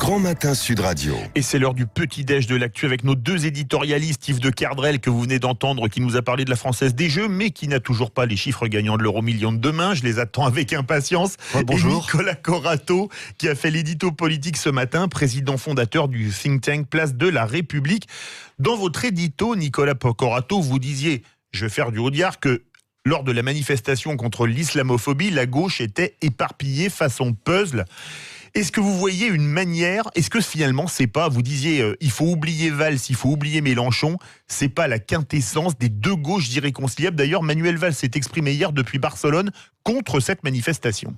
Grand Matin Sud Radio. Et c'est l'heure du petit-déj de l'actu avec nos deux éditorialistes, Yves de Kerdrel que vous venez d'entendre, qui nous a parlé de la Française des Jeux, mais qui n'a toujours pas les chiffres gagnants de l'euro-million de demain. Je les attends avec impatience. Bonjour. Et Nicolas Corato, qui a fait l'édito politique ce matin, président fondateur du think tank Place de la République. Dans votre édito, Nicolas Corato, vous disiez, je vais faire du Audiard, que lors de la manifestation contre l'islamophobie, la gauche était éparpillée façon puzzle. Est-ce que vous voyez une manière, est-ce que finalement c'est pas, vous disiez il faut oublier Valls, il faut oublier Mélenchon, c'est pas la quintessence des deux gauches irréconciliables? D'ailleurs, Manuel Valls s'est exprimé hier depuis Barcelone contre cette manifestation.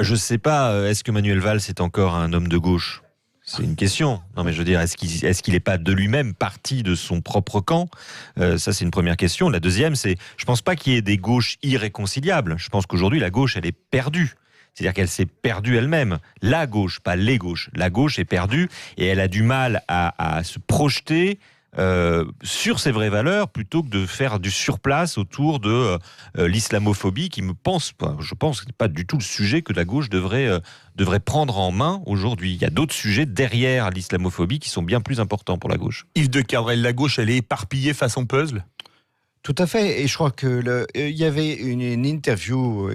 Je sais pas, est-ce que Manuel Valls est encore un homme de gauche? C'est une question. Non, mais je veux dire, est-ce qu'il n'est pas de lui-même parti de son propre camp? Ça, c'est une première question. La deuxième, c'est, je pense pas qu'il y ait des gauches irréconciliables. Je pense qu'aujourd'hui, la gauche, elle est perdue. C'est-à-dire qu'elle s'est perdue elle-même. La gauche, pas les gauches. La gauche est perdue et elle a du mal à se projeter sur ses vraies valeurs plutôt que de faire du surplace autour de l'islamophobie qui je pense que ce n'est pas du tout le sujet que la gauche devrait prendre en main aujourd'hui. Il y a d'autres sujets derrière l'islamophobie qui sont bien plus importants pour la gauche. Yves de Kerdrel, la gauche, elle est éparpillée façon puzzle? Tout à fait, et je crois que il y avait une interview,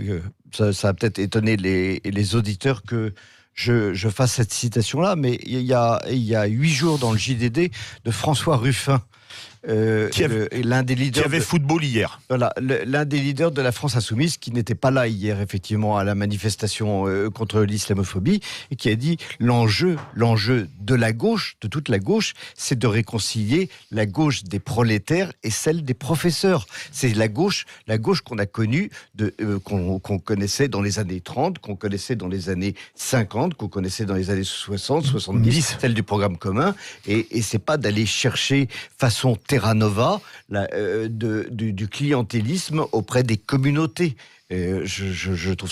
ça a peut-être étonné les auditeurs que je fasse cette citation-là, mais il y a 8 jours dans le JDD de François Ruffin, l'un des leaders qui avait football hier. Voilà, l'un des leaders de la France Insoumise, qui n'était pas là hier, effectivement, à la manifestation contre l'islamophobie, et qui a dit l'enjeu de la gauche, de toute la gauche, c'est de réconcilier la gauche des prolétaires et celle des professeurs. C'est la gauche qu'on a connue, qu'on connaissait dans les années 30, qu'on connaissait dans les années 50, qu'on connaissait dans les années 60, 70, celle du programme commun, et c'est pas d'aller chercher façon Terra Nova, du clientélisme auprès des communautés. Je trouve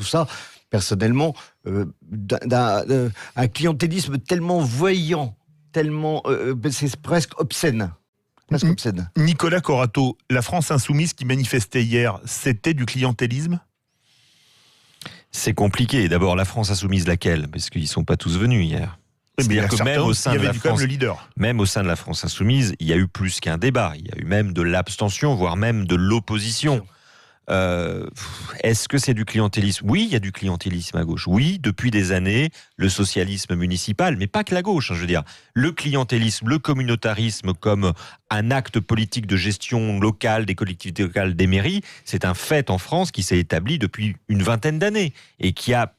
ça personnellement un clientélisme tellement voyant, tellement c'est presque obscène. Nicolas Corato, la France insoumise qui manifestait hier, c'était du clientélisme? C'est compliqué. D'abord, la France insoumise laquelle? Parce qu'ils ne sont pas tous venus hier. C'est-à-dire que même au sein de la France, même au sein de la France insoumise, il y a eu plus qu'un débat. Il y a eu même de l'abstention, voire même de l'opposition. Est-ce que c'est du clientélisme? Oui, il y a du clientélisme à gauche. Oui, depuis des années, le socialisme municipal, mais pas que la gauche, je veux dire. Le clientélisme, le communautarisme comme un acte politique de gestion locale des collectivités locales, des mairies, c'est un fait en France qui s'est établi depuis une vingtaine d'années et qui a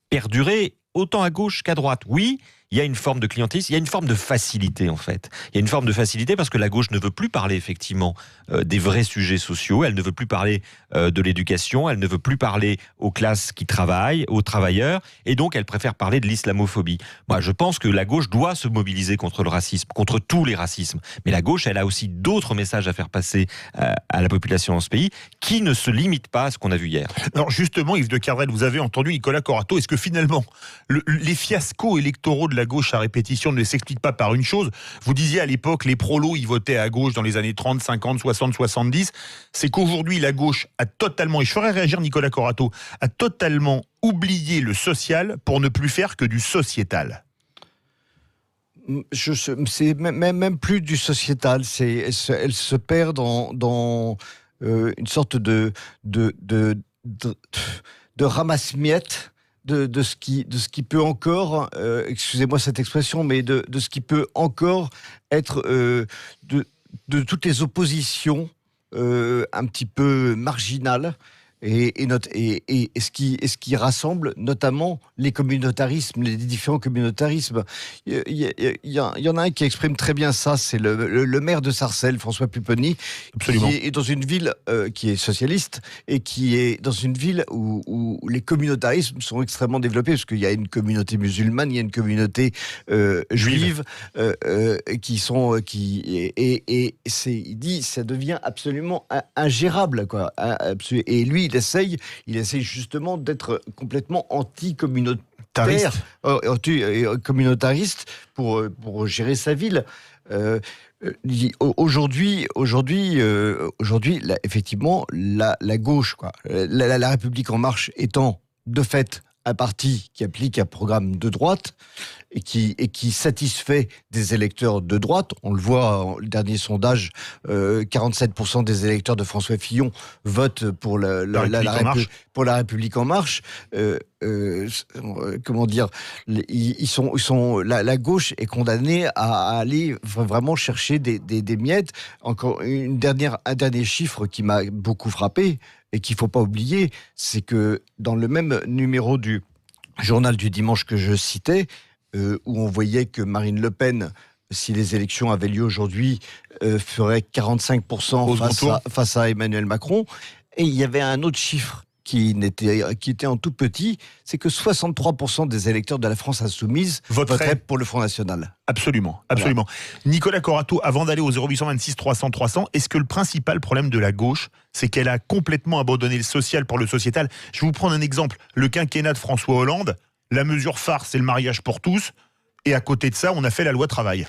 perduré autant à gauche qu'à droite. Oui, il y a une forme de clientélisme, il y a une forme de facilité en fait. Il y a une forme de facilité parce que la gauche ne veut plus parler effectivement des vrais sujets sociaux, elle ne veut plus parler de l'éducation, elle ne veut plus parler aux classes qui travaillent, aux travailleurs, et donc elle préfère parler de l'islamophobie. Moi, je pense que la gauche doit se mobiliser contre le racisme, contre tous les racismes. Mais la gauche, elle a aussi d'autres messages à faire passer à la population dans ce pays qui ne se limitent pas à ce qu'on a vu hier. Alors justement, Yves de Kerdrel, vous avez entendu Nicolas Corato, est-ce que finalement les fiascos électoraux de la gauche à répétition ne s'expliquent pas par une chose? Vous disiez à l'époque, les prolos, ils votaient à gauche dans les années 30, 50, 60, 70. C'est qu'aujourd'hui, la gauche a totalement, et je ferai réagir Nicolas Corato, a totalement oublié le social pour ne plus faire que du sociétal. C'est même plus du sociétal. Elle se perd dans une sorte de ramasse-miettes de ce qui peut encore, excusez-moi cette expression, mais de ce qui peut encore être de toutes les oppositions un petit peu marginales. Et ce qui rassemble notamment les communautarismes, les différents communautarismes. Il y en a un qui exprime très bien ça, c'est le maire de Sarcelles, François Pupponi, Absolument. qui est dans une ville qui est socialiste et qui est dans une ville où les communautarismes sont extrêmement développés, parce qu'il y a une communauté musulmane, il y a une communauté juive il dit ça devient absolument ingérable, quoi. Et lui, il essaye justement d'être complètement communautariste pour gérer sa ville. Aujourd'hui, effectivement, la gauche, quoi, la République en marche étant de fait un parti qui applique un programme de droite et qui satisfait des électeurs de droite. On le voit, le dernier sondage, 47% des électeurs de François Fillon votent pour la République en marche. Comment dire, la gauche est condamnée à aller vraiment chercher des miettes. Encore un dernier chiffre qui m'a beaucoup frappé et qu'il ne faut pas oublier, c'est que dans le même numéro du journal du dimanche que je citais, où on voyait que Marine Le Pen, si les élections avaient lieu aujourd'hui, ferait 45% face à Emmanuel Macron. Et il y avait un autre chiffre qui était en tout petit, c'est que 63% des électeurs de la France insoumise voteraient pour le Front National. Absolument. Voilà. Nicolas Corato, avant d'aller au 0826 300 300, est-ce que le principal problème de la gauche, c'est qu'elle a complètement abandonné le social pour le sociétal? Je vais vous prendre un exemple. Le quinquennat de François Hollande, la mesure phare, c'est le mariage pour tous, et à côté de ça, on a fait la loi travail.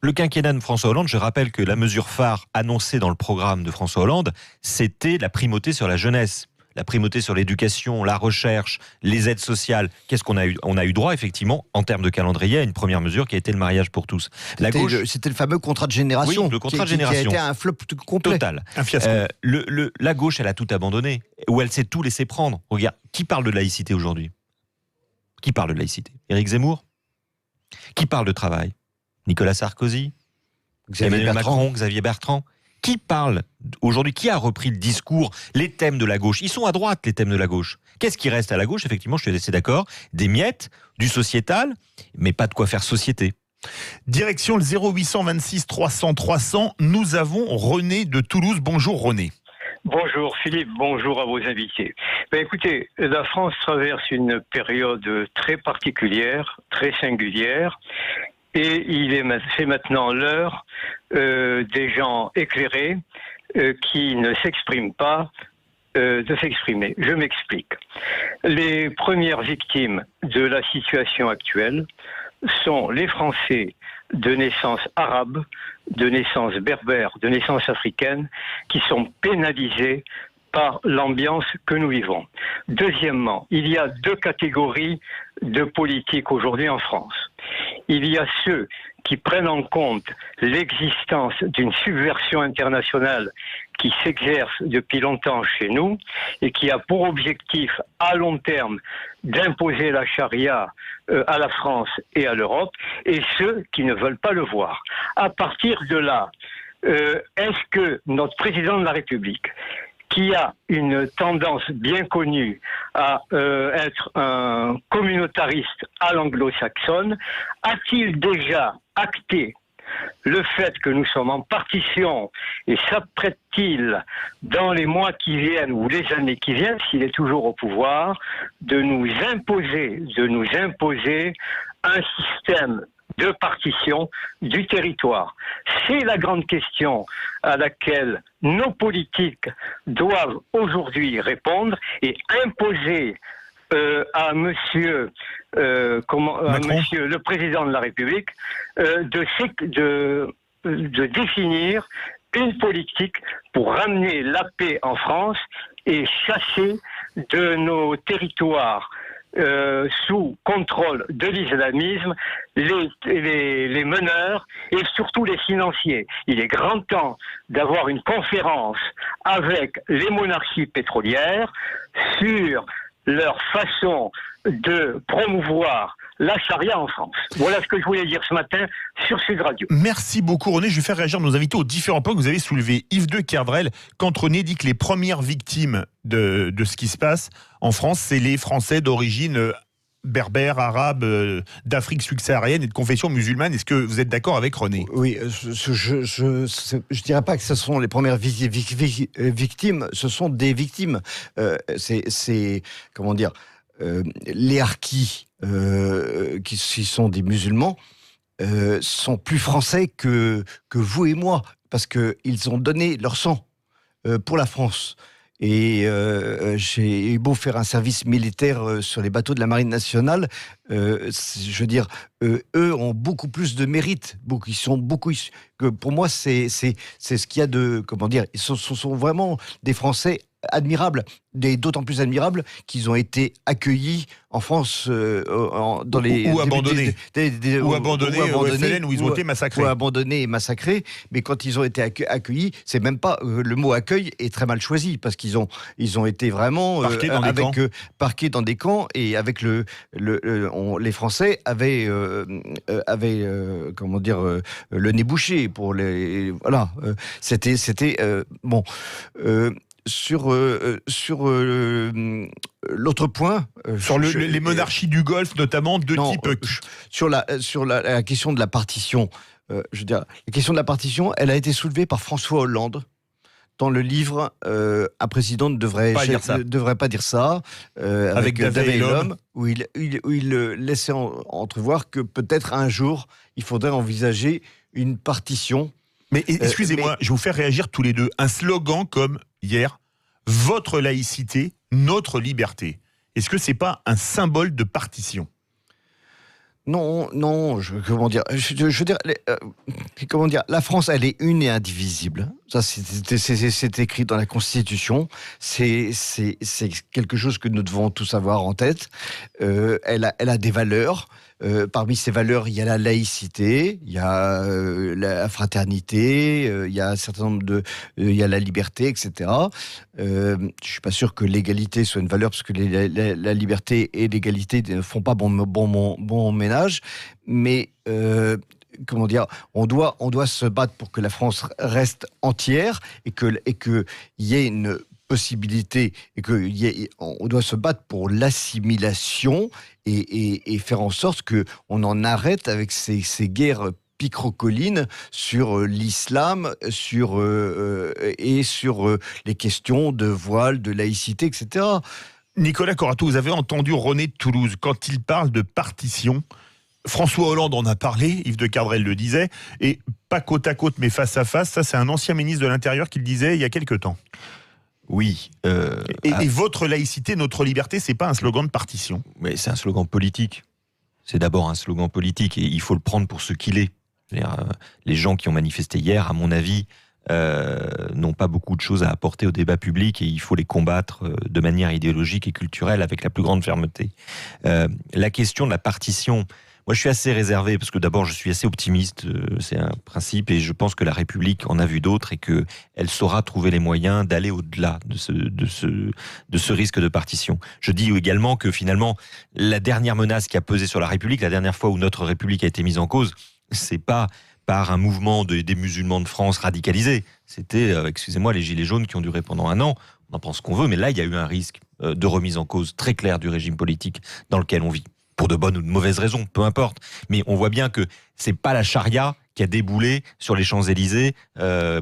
Le quinquennat de François Hollande, je rappelle que la mesure phare annoncée dans le programme de François Hollande, c'était la primauté sur la jeunesse. La primauté sur l'éducation, la recherche, les aides sociales. Qu'est-ce qu'on a eu? On a eu droit, effectivement, en termes de calendrier, à une première mesure qui a été le mariage pour tous. C'était le fameux contrat de génération. Oui, le contrat de génération. Qui a été un flop complet. Total. Un fiasco. La gauche, elle a tout abandonné. Ou elle s'est tout laissé prendre. Regarde, qui parle de laïcité aujourd'hui? Qui parle de laïcité? Éric Zemmour? Qui parle de travail? Nicolas Sarkozy? Emmanuel Macron? Xavier Bertrand? Qui parle aujourd'hui? Qui a repris le discours, les thèmes de la gauche? Ils sont à droite, les thèmes de la gauche. Qu'est-ce qui reste à la gauche? Effectivement, je suis assez d'accord. Des miettes, du sociétal, mais pas de quoi faire société. Direction le 0826 300 300. Nous avons René de Toulouse. Bonjour René. Bonjour Philippe, bonjour à vos invités. Écoutez, la France traverse une période très particulière, très singulière. Et c'est maintenant l'heure des gens éclairés qui ne s'expriment pas de s'exprimer. Je m'explique. Les premières victimes de la situation actuelle sont les Français de naissance arabe, de naissance berbère, de naissance africaine, qui sont pénalisés par l'ambiance que nous vivons. Deuxièmement, il y a deux catégories de politiques aujourd'hui en France. Il y a ceux qui prennent en compte l'existence d'une subversion internationale qui s'exerce depuis longtemps chez nous et qui a pour objectif à long terme d'imposer la charia à la France et à l'Europe, et ceux qui ne veulent pas le voir. À partir de là, est-ce que notre président de la République, qui a une tendance bien connue à être un communautariste à l'anglo-saxonne, a-t-il déjà acté le fait que nous sommes en partition et s'apprête-t-il dans les mois qui viennent ou les années qui viennent, s'il est toujours au pouvoir, de nous imposer un système de partition du territoire? C'est la grande question à laquelle nos politiques doivent aujourd'hui répondre et imposer à monsieur le président de la République de définir une politique pour ramener la paix en France et chasser de nos territoires sous contrôle de l'islamisme, les meneurs et surtout les financiers. Il est grand temps d'avoir une conférence avec les monarchies pétrolières sur leur façon de promouvoir la charia en France. Voilà ce que je voulais dire ce matin sur Sud Radio. Merci beaucoup René. Je vais faire réagir nos invités aux différents points que vous avez soulevés. Yves de Kerdrel, quand René dit que les premières victimes de ce qui se passe en France, c'est les Français d'origine berbère, arabe, d'Afrique subsaharienne et de confession musulmane. Est-ce que vous êtes d'accord avec René? Oui, je dirais pas que ce sont les premières victimes, ce sont des victimes. C'est comment dire, les harkis, qui sont des musulmans, sont plus français que vous et moi, parce qu'ils ont donné leur sang pour la France. Et j'ai eu beau faire un service militaire sur les bateaux de la Marine nationale, je veux dire, eux ont beaucoup plus de mérite. Pour moi, c'est ce qu'il y a de, comment dire, ils sont vraiment des Français admirable, d'autant plus admirable qu'ils ont été accueillis en France dans les ou abandonnés ou abandonnés au FLN où ils ont été massacrés. Ou abandonnés et massacrés, mais quand ils ont été accueillis, c'est même pas le mot accueil est très mal choisi parce qu'ils ont été vraiment parqués dans des camps et avec les Français avaient comment dire le nez bouché pour les voilà c'était bon. Sur l'autre point, sur les monarchies du Golfe, notamment de type sur la question de la partition, je veux dire, la question de la partition, elle a été soulevée par François Hollande dans le livre Un président ne devrait pas dire ça, avec David et l'homme, où il laissait entrevoir que peut-être un jour il faudrait envisager une partition. Mais excusez-moi, je vais vous faire réagir tous les deux. Un slogan comme hier, votre laïcité, notre liberté. Est-ce que c'est pas un symbole de partition ? Non, comment dire, la France, elle est une et indivisible. Ça, c'est écrit dans la Constitution. C'est quelque chose que nous devons tous avoir en tête. Elle a des valeurs. Parmi ces valeurs, il y a la laïcité, il y a la fraternité, il y a un certain nombre il y a la liberté, etc. Je suis pas sûr que l'égalité soit une valeur parce que la liberté et l'égalité ne font pas bon ménage. Mais comment dire, on doit se battre pour que la France reste entière et que y ait une possibilité et on doit se battre pour l'assimilation et faire en sorte que on en arrête avec ces guerres picrocolines sur l'islam, sur les questions de voile, de laïcité, etc. Nicolas Corato, vous avez entendu René de Toulouse quand il parle de partition. François Hollande en a parlé, Yves de Cardrel le disait, et pas côte à côte mais face à face. Ça, c'est un ancien ministre de l'Intérieur qui le disait il y a quelque temps. Oui. Et votre laïcité, notre liberté, c'est pas un slogan de partition. Mais c'est un slogan politique. C'est d'abord un slogan politique et il faut le prendre pour ce qu'il est. Les gens qui ont manifesté hier, à mon avis, n'ont pas beaucoup de choses à apporter au débat public et il faut les combattre de manière idéologique et culturelle avec la plus grande fermeté. La question de la partition... Moi, je suis assez réservé parce que d'abord, je suis assez optimiste. C'est un principe et je pense que la République en a vu d'autres et que elle saura trouver les moyens d'aller au-delà de ce risque de partition. Je dis également que finalement, la dernière menace qui a pesé sur la République, la dernière fois où notre République a été mise en cause, c'est pas par un mouvement des musulmans de France radicalisés. C'était, excusez-moi, les Gilets jaunes qui ont duré pendant un an. On en pense qu'on veut, mais là, il y a eu un risque de remise en cause très clair du régime politique dans lequel on vit. Pour de bonnes ou de mauvaises raisons, peu importe. Mais on voit bien que c'est pas la charia qui a déboulé sur les Champs-Élysées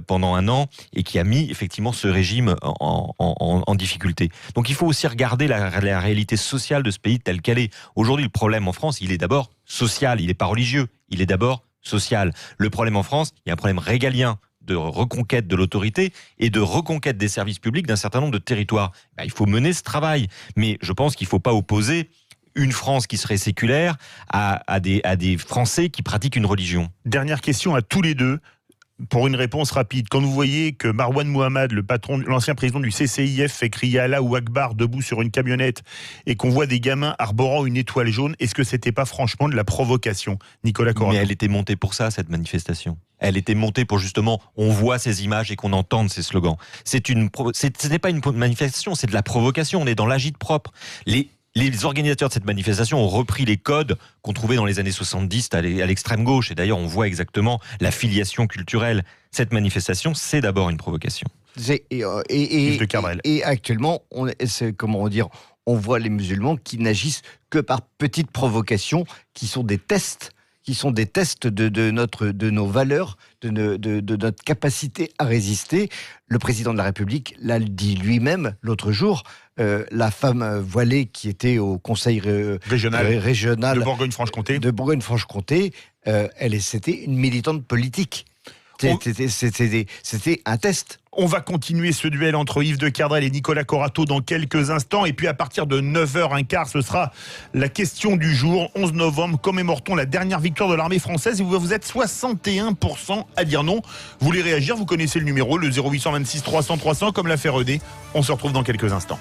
pendant un an et qui a mis effectivement ce régime en difficulté. Donc il faut aussi regarder la réalité sociale de ce pays telle qu'elle est. Aujourd'hui, le problème en France, il est d'abord social, il n'est pas religieux, il est d'abord social. Le problème en France, il y a un problème régalien de reconquête de l'autorité et de reconquête des services publics d'un certain nombre de territoires. Il faut mener ce travail. Mais je pense qu'il ne faut pas opposer une France qui serait séculaire à des Français qui pratiquent une religion. Dernière question à tous les deux, pour une réponse rapide. Quand vous voyez que Marwan Mohamed, l'ancien président du CCIF, fait crier Allah ou Akbar debout sur une camionnette et qu'on voit des gamins arborant une étoile jaune, est-ce que c'était pas franchement de la provocation, Nicolas Corato ? Mais elle était montée pour ça, cette manifestation. Elle était montée pour justement, on voit ces images et qu'on entende ces slogans. Ce n'est pas une manifestation, c'est de la provocation. On est dans l'agite propre. Les organisateurs de cette manifestation ont repris les codes qu'on trouvait dans les années 70 à l'extrême gauche. Et d'ailleurs, on voit exactement la filiation culturelle. Cette manifestation, c'est d'abord une provocation. Et actuellement, on voit les musulmans qui n'agissent que par petites provocations, qui sont des tests de nos valeurs, de notre capacité à résister. Le président de la République l'a dit lui-même l'autre jour. La femme voilée qui était au conseil régional de Bourgogne-Franche-Comté, c'était une militante politique. C'était un test. On va continuer ce duel entre Yves de Kerdrel et Nicolas Corato dans quelques instants. Et puis à partir de 9h15, ce sera la question du jour. 11 novembre, commémore-t-on la dernière victoire de l'armée française. Et vous êtes 61% à dire non. Vous voulez réagir, vous connaissez le numéro, le 0826 300 300, comme l'a fait René. On se retrouve dans quelques instants.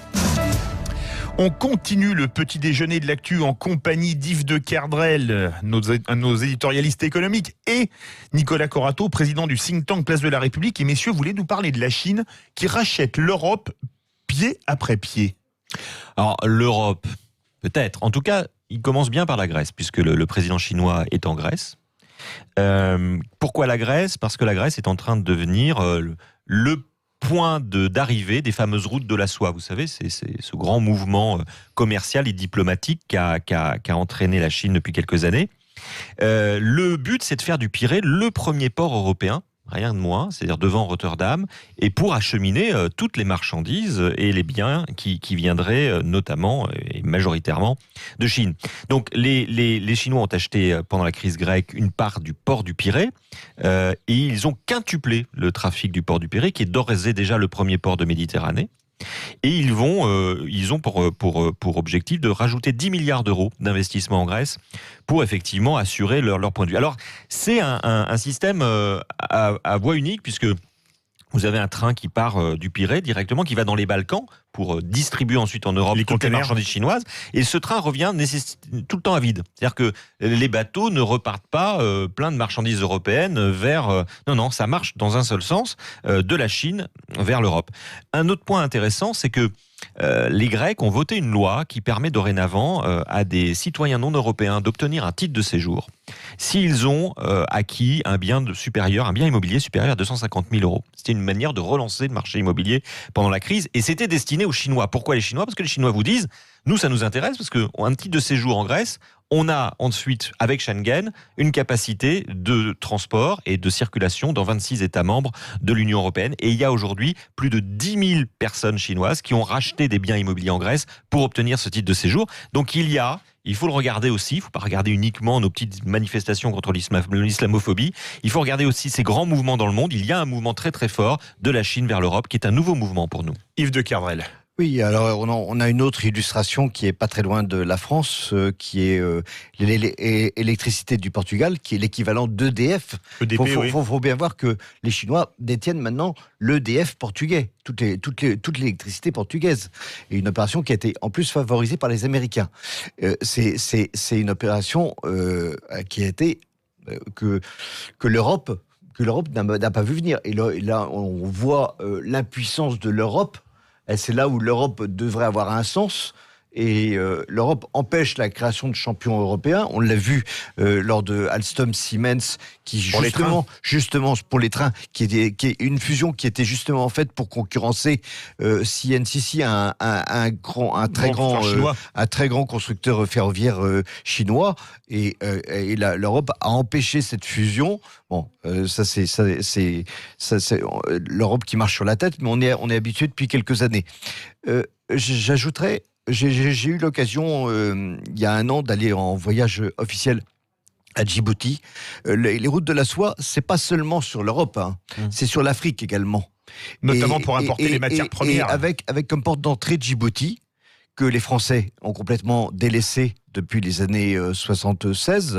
On continue le petit déjeuner de l'actu en compagnie d'Yves de Kerdrel, nos éditorialistes économiques, et Nicolas Corato, président du think tank Place de la République. Et messieurs, vous voulez nous parler de la Chine qui rachète l'Europe pied après pied. Alors l'Europe, peut-être. En tout cas, il commence bien par la Grèce, puisque le président chinois est en Grèce. Pourquoi la Grèce ? Parce que la Grèce est en train de devenir le point d'arrivée des fameuses routes de la soie. Vous savez, c'est ce grand mouvement commercial et diplomatique qui a entraîné la Chine depuis quelques années. Le but, c'est de faire du Pirée le premier port européen, rien de moins, c'est-à-dire devant Rotterdam, et pour acheminer toutes les marchandises et les biens qui viendraient notamment et majoritairement de Chine. Donc les Chinois ont acheté pendant la crise grecque une part du port du Pirée, et ils ont quintuplé le trafic du port du Pirée, qui est d'ores et déjà le premier port de Méditerranée. Et ils ont pour objectif de rajouter 10 milliards d'euros d'investissement en Grèce pour effectivement assurer leur point de vue. Alors, c'est un système à voie unique, puisque vous avez un train qui part du Pirée directement, qui va dans les Balkans pour distribuer ensuite en Europe toutes les marchandises chinoises. Et ce train revient tout le temps à vide. C'est-à-dire que les bateaux ne repartent pas plein de marchandises européennes vers... Non, ça marche dans un seul sens, de la Chine vers l'Europe. Un autre point intéressant, c'est que les Grecs ont voté une loi qui permet dorénavant à des citoyens non européens d'obtenir un titre de séjour s'ils ont acquis un bien immobilier supérieur à 250 000 euros. C'était une manière de relancer le marché immobilier pendant la crise, et c'était destiné aux Chinois. Pourquoi les Chinois ? Parce que les Chinois vous disent, nous ça nous intéresse, parce qu'un titre de séjour en Grèce, on a ensuite, avec Schengen, une capacité de transport et de circulation dans 26 États membres de l'Union européenne. Et il y a aujourd'hui plus de 10 000 personnes chinoises qui ont racheté des biens immobiliers en Grèce pour obtenir ce titre de séjour. Donc il faut le regarder aussi, il ne faut pas regarder uniquement nos petites manifestations contre l'islamophobie, il faut regarder aussi ces grands mouvements dans le monde. Il y a un mouvement très très fort de la Chine vers l'Europe qui est un nouveau mouvement pour nous. Yves de Kerdrel. Oui, alors on a une autre illustration qui est pas très loin de la France, qui est l'électricité du Portugal, qui est l'équivalent d'EDF. EDP, faut bien voir que les Chinois détiennent maintenant l'EDF portugais, toute l'électricité portugaise, et une opération qui a été en plus favorisée par les Américains. C'est une opération qui a été que l'Europe n'a pas vu venir. Et là on voit l'impuissance de l'Europe. Et c'est là où l'Europe devrait avoir un sens. Et l'Europe empêche la création de champions européens. On l'a vu lors de Alstom Siemens, qui justement pour les trains, qui est une fusion qui était justement faite pour concurrencer CNCC, un très grand constructeur ferroviaire chinois. Et l'Europe a empêché cette fusion. Bon, ça c'est l'Europe qui marche sur la tête, mais on est habitué depuis quelques années. J'ajouterais. J'ai eu l'occasion, il y a un an, d'aller en voyage officiel à Djibouti. Les routes de la soie, c'est pas seulement sur l'Europe, c'est sur l'Afrique également. Notamment pour importer les matières premières. Et avec comme porte d'entrée Djibouti, que les Français ont complètement délaissé depuis les années 76.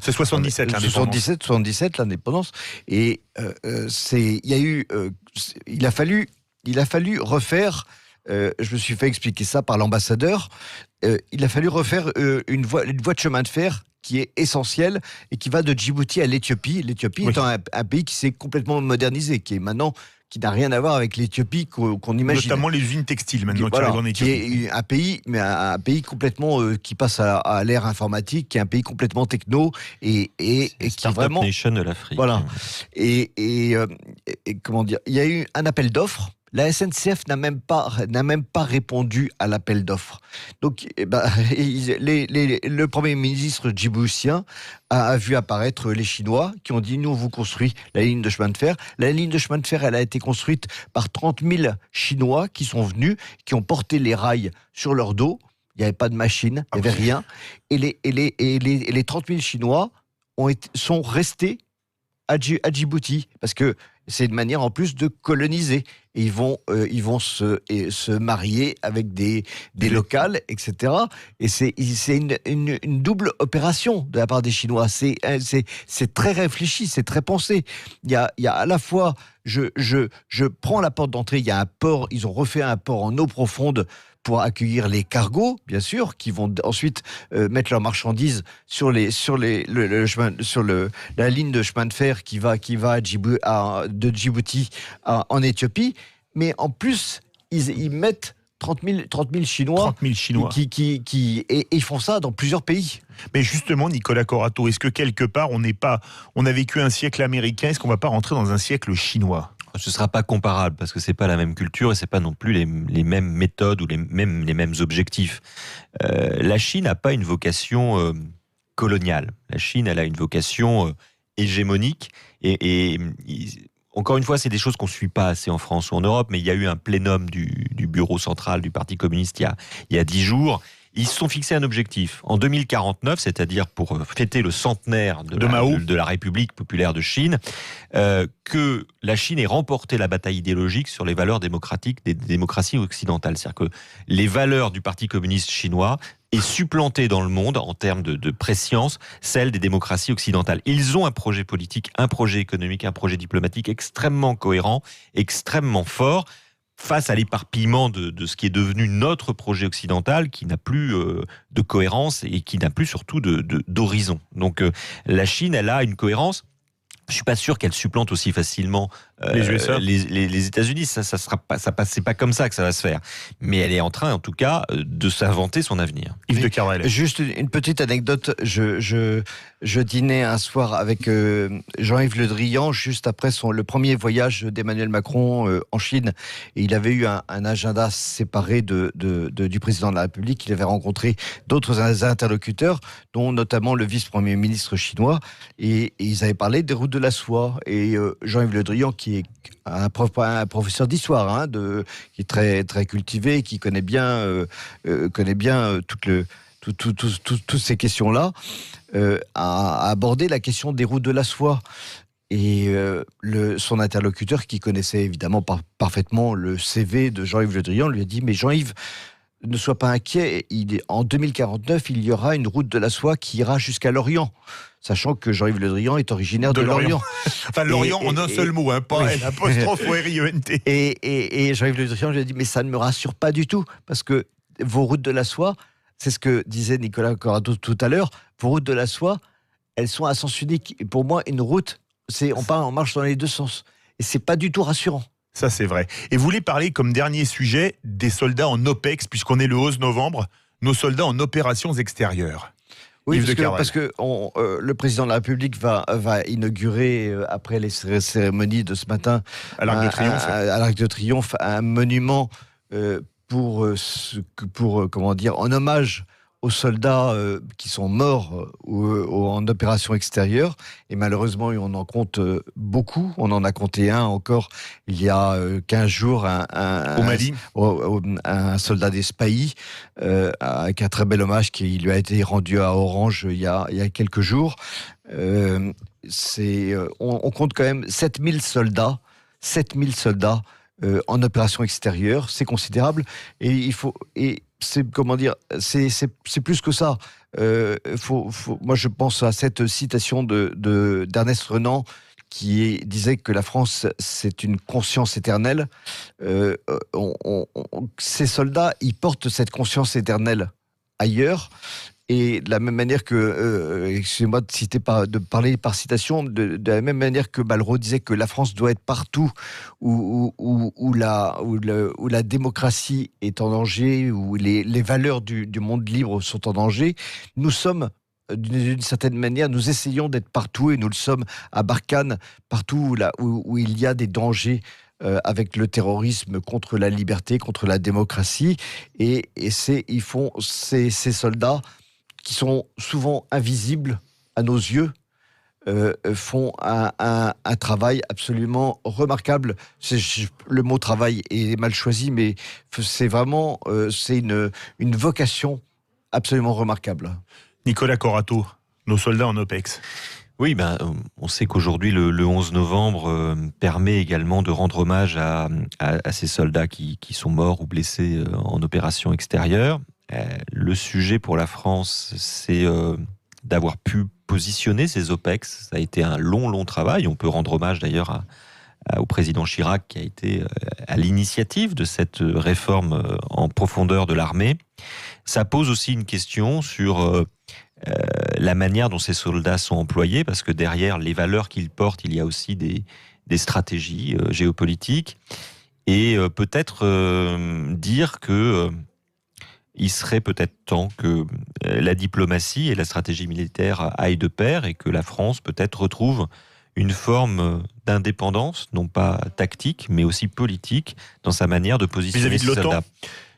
C'est 77 l'indépendance. 77 l'indépendance. Et il a fallu refaire. Je me suis fait expliquer ça par l'ambassadeur. Il a fallu refaire une voie de chemin de fer qui est essentielle et qui va de Djibouti à l'Éthiopie. L'Éthiopie étant un pays qui s'est complètement modernisé, qui n'a rien à voir avec l'Éthiopie qu'on imagine. Notamment les usines textiles maintenant qui arrivent en Éthiopie. Qui est un pays complètement qui passe à l'ère informatique, qui est un pays complètement techno et qui vraiment nation de l'Afrique. Voilà. Et comment dire, il y a eu un appel d'offres. La SNCF n'a même pas répondu à l'appel d'offres. Donc, le Premier ministre djiboutien a vu apparaître les Chinois qui ont dit « Nous, on vous construit la ligne de chemin de fer ». La ligne de chemin de fer, elle a été construite par 30 000 Chinois qui sont venus, qui ont porté les rails sur leur dos. Il n'y avait pas de machine, il n'y avait rien. Et les 30 000 Chinois sont restés à Djibouti, parce que c'est une manière en plus de coloniser. Et ils vont se marier avec des locales, etc. Et c'est une double opération de la part des Chinois. C'est très réfléchi, c'est très pensé. Il y a à la fois, je prends la porte d'entrée, il y a un port, ils ont refait un port en eau profonde pour accueillir les cargos, bien sûr, qui vont ensuite mettre leurs marchandises sur la ligne de chemin de fer qui va de Djibouti en Éthiopie. Mais en plus, ils mettent 30 000 Chinois, 30 000 Chinois. Et ils font ça dans plusieurs pays. Mais justement, Nicolas Corato, est-ce que quelque part, on a vécu un siècle américain, est-ce qu'on ne va pas rentrer dans un siècle chinois ? Ce ne sera pas comparable parce que c'est pas la même culture et c'est pas non plus les mêmes méthodes ou les mêmes objectifs. La Chine n'a pas une vocation coloniale. La Chine, elle a une vocation hégémonique et encore une fois, c'est des choses qu'on ne suit pas assez en France ou en Europe, mais il y a eu un plénum du bureau central du Parti communiste il y a 10 jours. Ils se sont fixés un objectif. En 2049, c'est-à-dire pour fêter le centenaire de la République populaire de Chine, que la Chine ait remporté la bataille idéologique sur les valeurs démocratiques des démocraties occidentales. C'est-à-dire que les valeurs du Parti communiste chinois aient supplanté dans le monde, en termes de prescience, celles des démocraties occidentales. Ils ont un projet politique, un projet économique, un projet diplomatique extrêmement cohérent, extrêmement fort, face à l'éparpillement de ce qui est devenu notre projet occidental, qui n'a plus de cohérence et qui n'a plus surtout d'horizon. Donc la Chine, elle a une cohérence. Je suis pas sûr qu'elle supplante aussi facilement les USA, les États-Unis. C'est pas comme ça que ça va se faire. Mais elle est en train, en tout cas, de s'inventer son avenir. Yves de Kervel. Juste une petite anecdote. Je dînais un soir avec Jean-Yves Le Drian juste après le premier voyage d'Emmanuel Macron en Chine. Et il avait eu un agenda séparé du président de la République. Il avait rencontré d'autres interlocuteurs, dont notamment le vice-premier ministre chinois. Et ils avaient parlé des routes de la soie. Et Jean-Yves Le Drian, qui est un professeur d'histoire, qui est très, très cultivé, qui connaît bien toutes ces questions-là, a abordé la question des routes de la soie. Et son interlocuteur, qui connaissait évidemment parfaitement le CV de Jean-Yves Le Drian, lui a dit « Mais Jean-Yves, ne sois pas inquiet, en 2049, il y aura une route de la soie qui ira jusqu'à l'Orient. » Sachant que Jean-Yves Le Drian est originaire de l'Orient. Enfin, l'Orient en un seul mot, pas l'apostrophe ou R-I-E-N-T. Et Jean-Yves Le Drian lui a dit « Mais ça ne me rassure pas du tout, parce que vos routes de la soie, c'est ce que disait Nicolas Corato tout à l'heure, vos routes de la soie, elles sont à sens unique. Et pour moi, une route, on marche dans les deux sens. Et c'est pas du tout rassurant. Ça, c'est vrai. Et vous voulez parler, comme dernier sujet, des soldats en OPEX, puisqu'on est le 11 novembre, nos soldats en opérations extérieures. Oui, parce que le président de la République va inaugurer, après les cérémonies de ce matin, à l'Arc de Triomphe, un monument en hommage aux soldats qui sont morts en opération extérieure. Et malheureusement, on en compte beaucoup. On en a compté un encore il y a 15 jours, au Mali, un soldat des Spahis, avec un très bel hommage qui lui a été rendu à Orange il y a quelques jours. On compte quand même 7000 soldats en opération extérieure. C'est considérable. Et c'est plus que ça. Moi, je pense à cette citation d'Ernest Renan qui disait que la France, c'est une conscience éternelle. Ces soldats, ils portent cette conscience éternelle ailleurs. Et de la même manière que, excusez-moi de parler par citation, de la même manière que Malraux disait que la France doit être partout où la démocratie est en danger, où les valeurs du monde libre sont en danger, nous sommes, d'une certaine manière, nous essayons d'être partout, et nous le sommes à Barkhane, partout où il y a des dangers avec le terrorisme, contre la liberté, contre la démocratie. Et ces soldats, qui sont souvent invisibles à nos yeux, font un travail absolument remarquable. Le mot travail est mal choisi, mais c'est vraiment une vocation absolument remarquable. Nicolas Corato, nos soldats en OPEX. Oui, on sait qu'aujourd'hui, le 11 novembre permet également de rendre hommage à ces soldats qui sont morts ou blessés en opération extérieure. Le sujet pour la France, c'est d'avoir pu positionner ces OPEX. Ça a été un long travail. On peut rendre hommage d'ailleurs au président Chirac qui a été à l'initiative de cette réforme en profondeur de l'armée. Ça pose aussi une question sur la manière dont ces soldats sont employés, parce que derrière les valeurs qu'ils portent, il y a aussi des stratégies géopolitiques, et peut-être dire que il serait peut-être temps que la diplomatie et la stratégie militaire aillent de pair, et que la France peut-être retrouve une forme d'indépendance, non pas tactique, mais aussi politique, dans sa manière de positionner vis-à-vis de ses l'OTAN, soldats.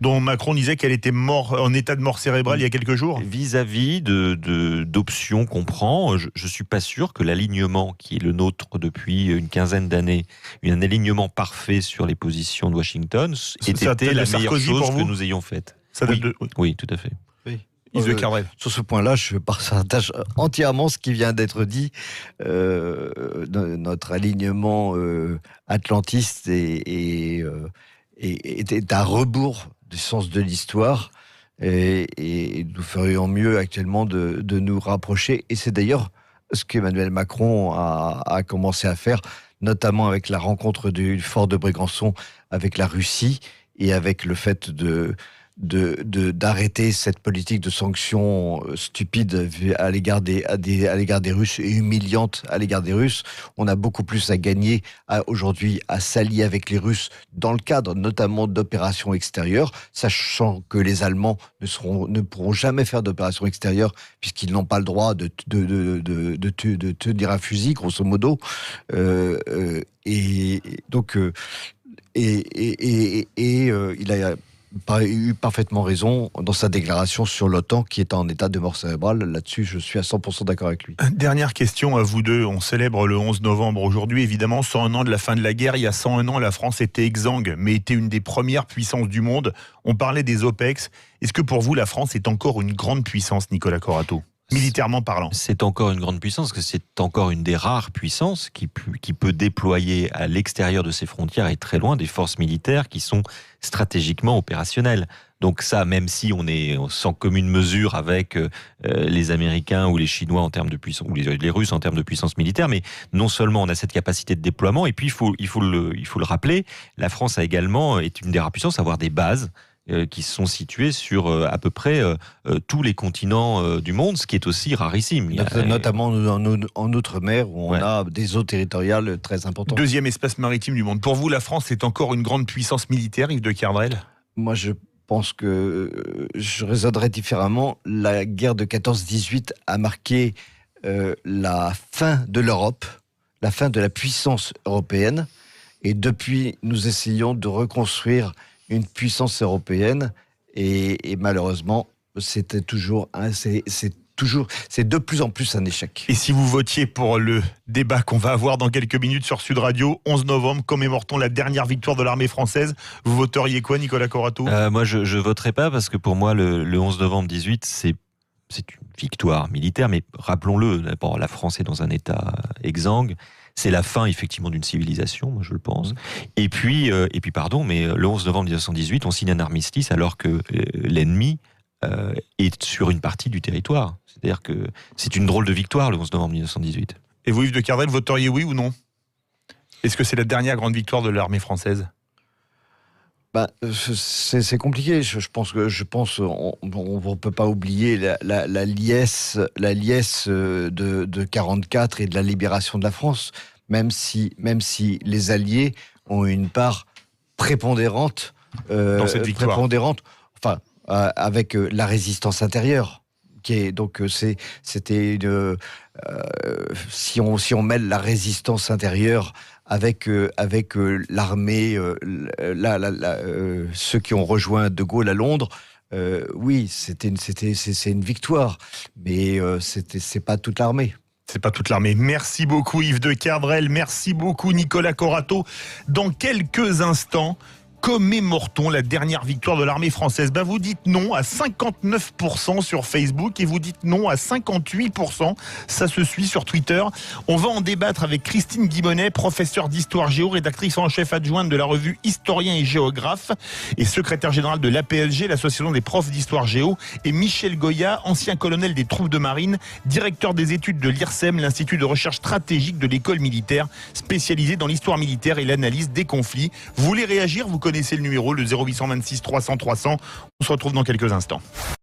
dont Macron disait qu'elle était en état de mort cérébrale il y a quelques jours. Vis-à-vis d'options qu'on prend, je ne suis pas sûr que l'alignement qui est le nôtre depuis une quinzaine d'années, un alignement parfait sur les positions de Washington, ait été la meilleure chose que nous ayons faite. Oui, tout à fait. Oui. Yves de Kerdrel. Sur ce point-là, je partage entièrement ce qui vient d'être dit. Notre alignement atlantiste est à rebours du sens de l'histoire, et nous ferions mieux actuellement de nous rapprocher. Et c'est d'ailleurs ce qu'Emmanuel Macron a commencé à faire, notamment avec la rencontre du fort de Brégançon avec la Russie, et avec le fait d'arrêter cette politique de sanctions stupides à l'égard des Russes, et humiliante à l'égard des Russes. On a beaucoup plus à gagner aujourd'hui à s'allier avec les Russes dans le cadre notamment d'opérations extérieures, sachant que les Allemands ne pourront jamais faire d'opérations extérieures puisqu'ils n'ont pas le droit de tenir un fusil, grosso modo. Il a eu parfaitement raison dans sa déclaration sur l'OTAN qui est en état de mort cérébrale. Là-dessus, je suis à 100% d'accord avec lui. Dernière question à vous deux. On célèbre le 11 novembre aujourd'hui, évidemment, 101 ans de la fin de la guerre. Il y a 101 ans, la France était exsangue, mais était une des premières puissances du monde. On parlait des OPEX. Est-ce que pour vous, la France est encore une grande puissance, Nicolas Corato ? Militairement parlant. C'est encore une grande puissance, parce que c'est encore une des rares puissances qui peut déployer à l'extérieur de ses frontières et très loin des forces militaires qui sont stratégiquement opérationnelles. Donc ça, même si on est sans commune mesure avec les Américains ou les Chinois en termes de puissance, ou les Russes en termes de puissance militaire, mais non seulement on a cette capacité de déploiement, et puis il faut le rappeler, la France est une des rares puissances à avoir des bases qui sont situés sur à peu près tous les continents du monde, ce qui est aussi rarissime. Notamment en Outre-mer, où on a des eaux territoriales très importantes. Deuxième espace maritime du monde. Pour vous, la France est encore une grande puissance militaire, Yves de Kerdrel ? Moi, je pense que je raisonnerais différemment. La guerre de 14-18 a marqué la fin de l'Europe, la fin de la puissance européenne. Et depuis, nous essayons de reconstruire une puissance européenne, et malheureusement, c'est de plus en plus un échec. Et si vous votiez pour le débat qu'on va avoir dans quelques minutes sur Sud Radio, 11 novembre, commémore-t-on la dernière victoire de l'armée française, vous voteriez quoi, Nicolas Corato ? Moi, je voterai pas, parce que pour moi, le 11 novembre 18, c'est une victoire militaire, mais rappelons-le, d'abord, la France est dans un état exsangue. C'est la fin, effectivement, d'une civilisation, moi je le pense. Et puis, mais le 11 novembre 1918, on signe un armistice alors que l'ennemi est sur une partie du territoire. C'est-à-dire que c'est une drôle de victoire, le 11 novembre 1918. Et vous, Yves de Kerdrel, voteriez oui ou non ? Est-ce que c'est la dernière grande victoire de l'armée française ? C'est compliqué. Je pense on ne peut pas oublier la liesse de 44 et de la libération de la France, même si les Alliés ont une part prépondérante dans cette victoire. Avec la résistance intérieure. Si on mêle la résistance intérieure avec l'armée, ceux qui ont rejoint De Gaulle à Londres, oui, c'est une victoire, mais c'est pas toute l'armée. C'est pas toute l'armée. Merci beaucoup Yves de Kerdrel, merci beaucoup Nicolas Corato. Dans quelques instants, commémore-t-on la dernière victoire de l'armée française? Vous dites non à 59% sur Facebook et vous dites non à 58%. Ça se suit sur Twitter. On va en débattre avec Christine Guibonnet, professeure d'histoire géo, rédactrice en chef adjointe de la revue Historien et Géographe et secrétaire générale de l'APSG, l'association des profs d'histoire géo, et Michel Goya, ancien colonel des troupes de marine, directeur des études de l'IRSEM, l'Institut de recherche stratégique de l'école militaire, spécialisé dans l'histoire militaire et l'analyse des conflits. Vous voulez réagir? Vous connaissez le numéro, le 0826 300 300. On se retrouve dans quelques instants.